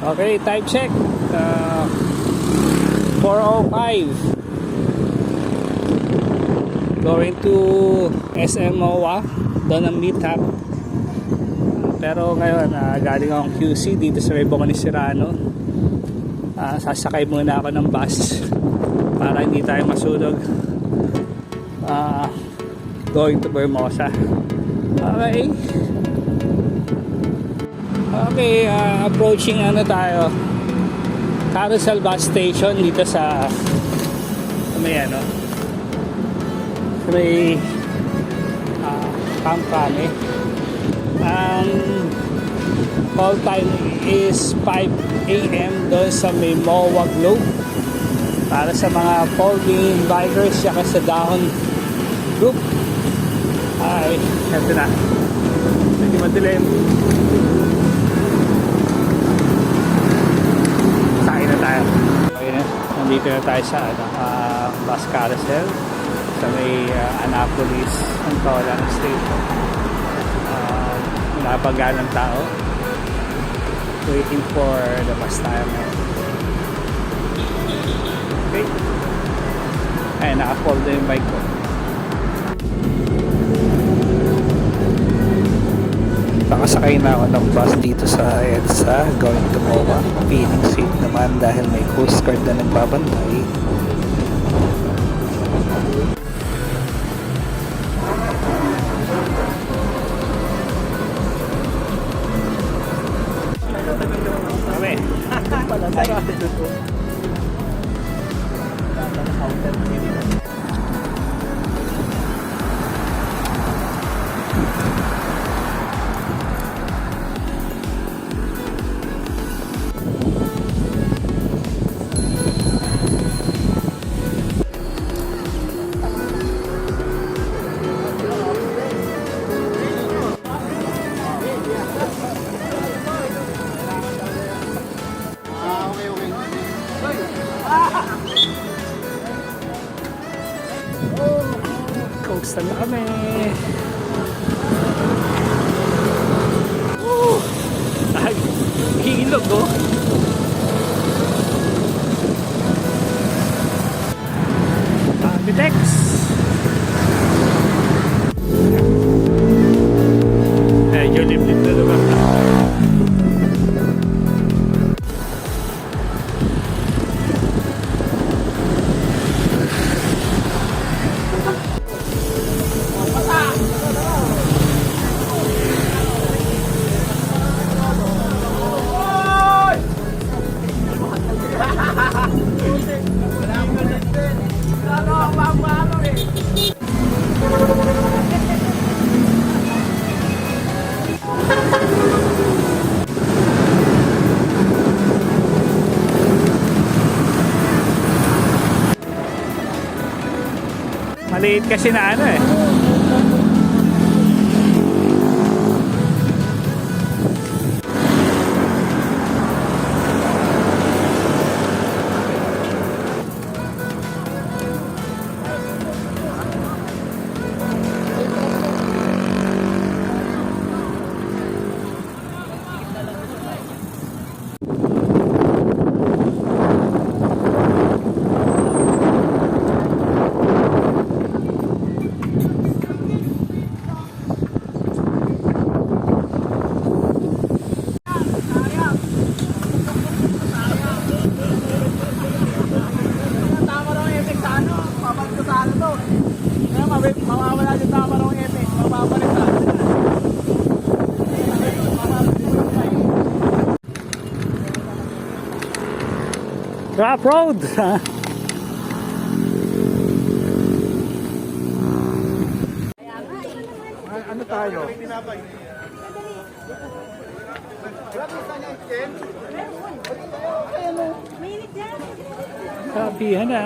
Okay, time check. 4:05. Going to SM MOA. Doon ang meet up. Pero ngayon, galing akong QC dito sa may Bocani Serrano. Sasakay muna ako ng bus para hindi tayo masunog. Going to Bermosa. Okay. Okay, approaching tayo, Carousel bus station dito sa may Pampane. Ang call time is 5 AM doon sa may MOA Globe para sa mga folding bikers saka sa Dahon Group. Ay, ito na, hindi madilim. Sakay na tayo. Okay na, nandito na tayo sa bus carousel sa may Annapolis Antolan Station. Napagaan ng tao, waiting for the bus time. Okay, ay naka-fold na yung bike ko. Nakasakay na ako ng bus dito sa EDSA going to MOA. Feeling safe naman dahil may Coast Guard na nagbabantay. Coastal na kami. Ay, hihilog oh. Bitex. Medyo limit na lugar na. Maliit kasi na mawawala yung tama ng epic, mapapalitan. Drop road. Ano tayo? Sabi na.